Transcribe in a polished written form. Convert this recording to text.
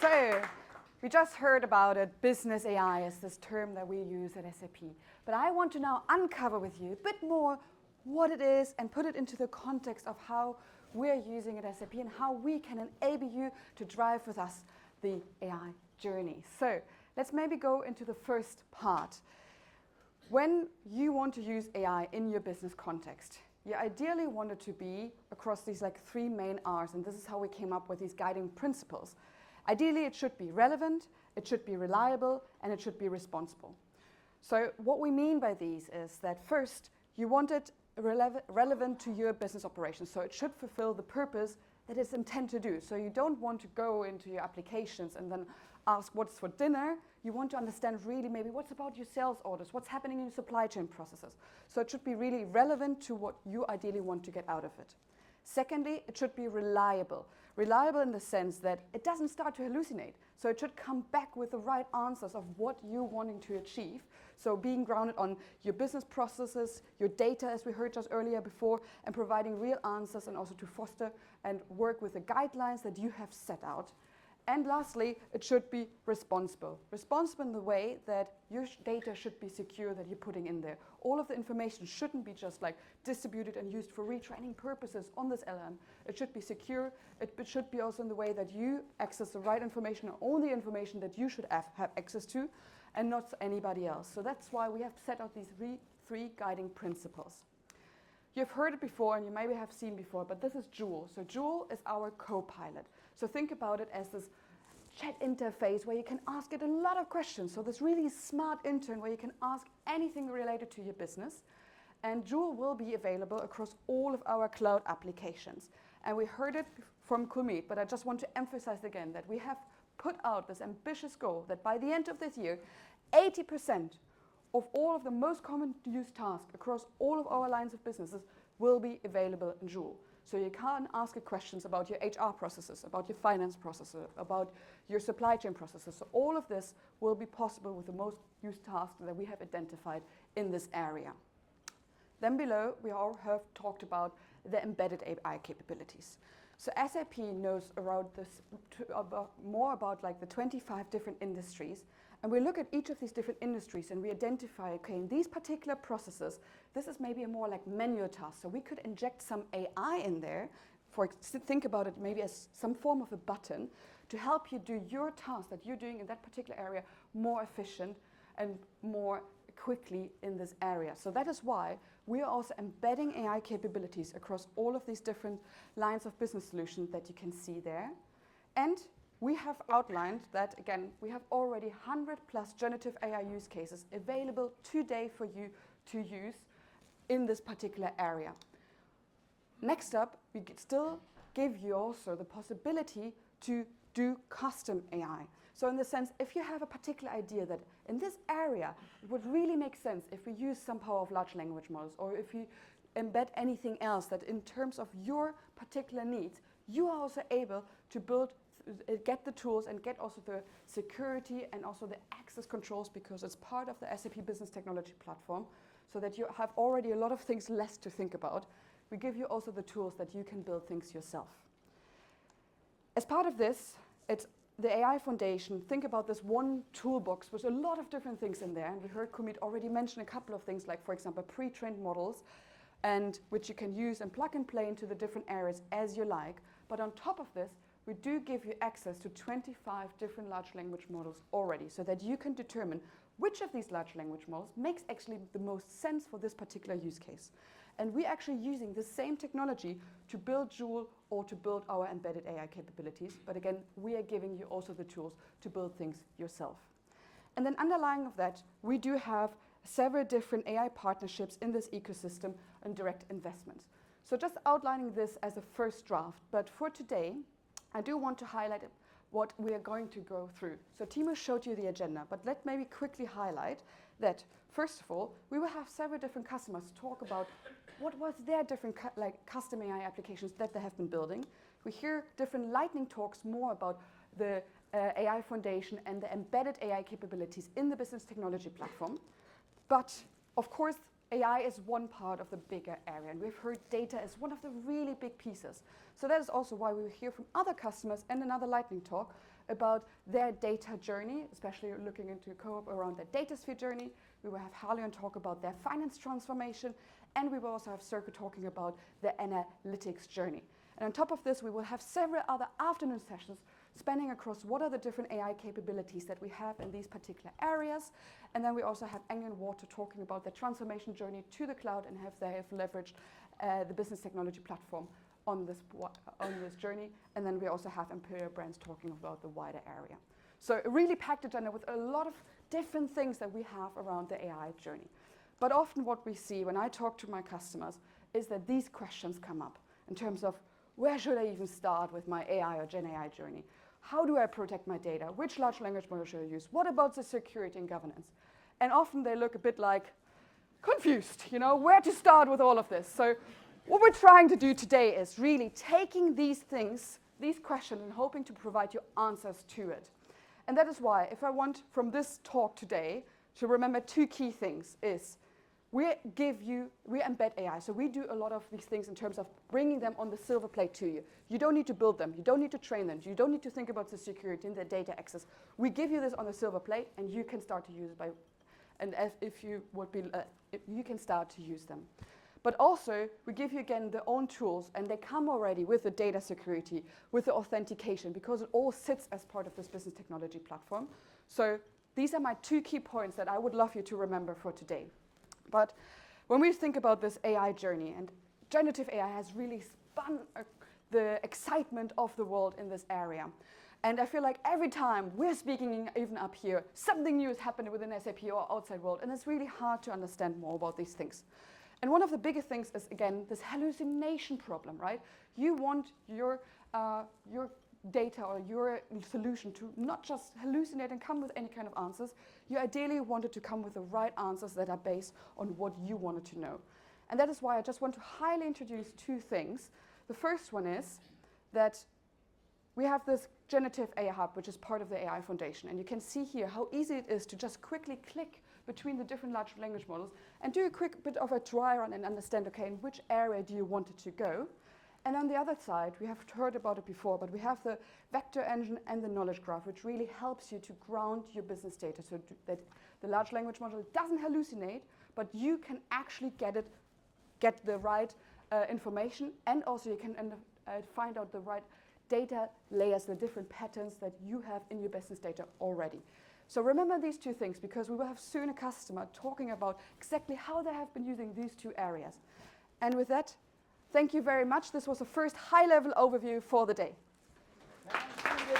So, we just heard about it, business AI is this term that we use at SAP. But I want to now uncover with you a bit more what it is and put it into the context of how we're using it at SAP and how we can enable you to drive with us the AI journey. So, let's maybe go into the first part. When you want to use AI in your business context, you ideally want it to be across these three main R's, and this is how we came up with these guiding principles. Ideally, it should be relevant, it should be reliable, and it should be responsible. So what we mean by these is that first, you want it relevant to your business operations. So it should fulfill the purpose that it's intended to do. So you don't want to go into your applications and then ask what's for dinner. You want to understand really maybe what's about your sales orders, what's happening in your supply chain processes. So it should be really relevant to what you ideally want to get out of it. Secondly, it should be reliable. Reliable in the sense that it doesn't start to hallucinate. So it should come back with the right answers of what you're wanting to achieve. So being grounded on your business processes, your data, as we heard just earlier before, and providing real answers, and also to foster and work with the guidelines that you have set out. And lastly, it should be responsible. Responsible in the way that your data should be secure that you're putting in there. All of the information shouldn't be just distributed and used for retraining purposes on this LLM. It should be secure. It should be also in the way that you access the right information, or only information that you should have access to, and not anybody else. So that's why we have set out these three guiding principles. You've heard it before, and you maybe have seen before, but this is Joule. So Joule is our co-pilot. So think about it as this chat interface where you can ask it a lot of questions. So this really smart intern where you can ask anything related to your business. And Joule will be available across all of our cloud applications. And we heard it from Commen, but I just want to emphasize again that we have put out this ambitious goal that by the end of this year, 80% of all of the most common used tasks across all of our lines of businesses will be available in Joule. So you can ask it questions about your HR processes, about your finance processes, about your supply chain processes. So all of this will be possible with the most used tasks that we have identified in this area. Then below, we all have talked about the embedded AI capabilities. So SAP knows around this more about the 25 different industries. And we look at each of these different industries and we identify, okay, in these particular processes, this is maybe a more manual task. So we could inject some AI in there, think about it maybe as some form of a button to help you do your task that you're doing in that particular area more efficient and more quickly in this area. So that is why we are also embedding AI capabilities across all of these different lines of business solutions that you can see there. And we have outlined that, again, we have already 100+ generative AI use cases available today for you to use in this particular area. Next up, we still give you also the possibility to do custom AI. So in the sense, if you have a particular idea that in this area, it would really make sense if we use some power of large language models, or if you embed anything else that in terms of your particular needs, you are also able to get the tools and get also the security and also the access controls, because it's part of the SAP Business Technology Platform, so that you have already a lot of things less to think about. We give you also the tools that you can build things yourself. As part of this, it's the AI Foundation. Think about this one toolbox with a lot of different things in there. And we heard Commen already mention a couple of things, like, for example, pre-trained models, and which you can use and plug and play into the different areas as you like. But on top of this, we do give you access to 25 different large language models already, so that you can determine which of these large language models makes actually the most sense for this particular use case. And we're actually using the same technology to build Joule or to build our embedded AI capabilities. But again, we are giving you also the tools to build things yourself. And then underlying of that, we do have several different AI partnerships in this ecosystem and direct investments. So just outlining this as a first draft, but for today, I do want to highlight what we are going to go through. So Timo showed you the agenda, but let maybe quickly highlight that, first of all, we will have several different customers talk about what was their different custom AI applications that they have been building. We hear different lightning talks more about the AI Foundation and the embedded AI capabilities in the Business Technology Platform. But of course, AI is one part of the bigger area, and we've heard data is one of the really big pieces. So that is also why we will hear from other customers in another lightning talk about their data journey, especially looking into co-op around their data sphere journey. We will have Harleon talk about their finance transformation, and we will also have Circo talking about their analytics journey. And on top of this, we will have several other afternoon sessions spanning across what are the different AI capabilities that we have in these particular areas. And then we also have Engel and Water talking about their transformation journey to the cloud and they have leveraged the business technology platform on this journey. And then we also have Imperial Brands talking about the wider area. So a really packed agenda with a lot of different things that we have around the AI journey. But often what we see when I talk to my customers is that these questions come up in terms of where should I even start with my AI or GenAI journey? How do I protect my data? Which large language model should I use? What about the security and governance? And often they look a bit like confused, where to start with all of this. So what we're trying to do today is really taking these things, these questions, and hoping to provide you answers to it. And that is why, if I want from this talk today to remember two key things is we embed AI. So we do a lot of these things in terms of bringing them on the silver plate to you. You don't need to build them. You don't need to train them. You don't need to think about the security and the data access. We give you this on the silver plate, and you can start to use it you can start to use them. But also, we give you, again, their own tools, and they come already with the data security, with the authentication, because it all sits as part of this business technology platform. So these are my two key points that I would love you to remember for today. But when we think about this AI journey, and generative AI has really spun the excitement of the world in this area. And I feel like every time we're speaking, even up here, something new has happened within SAP or outside world, and it's really hard to understand more about these things. And one of the biggest things is, again, this hallucination problem, right? You want your data or your solution to not just hallucinate and come with any kind of answers. You ideally want it to come with the right answers that are based on what you wanted to know. And that is why I just want to highly introduce two things. The first one is that we have this generative AI hub, which is part of the AI Foundation. And you can see here how easy it is to just quickly click between the different large language models and do a quick bit of a dry run and understand, okay, in which area do you want it to go? And on the other side, we have heard about it before, but we have the vector engine and the knowledge graph, which really helps you to ground your business data so that the large language model doesn't hallucinate, but you can actually get the right information, and also you can find out the right data layers, the different patterns that you have in your business data already. So remember these two things, because we will have soon a customer talking about exactly how they have been using these two areas. And with that, thank you very much. This was the first high-level overview for the day.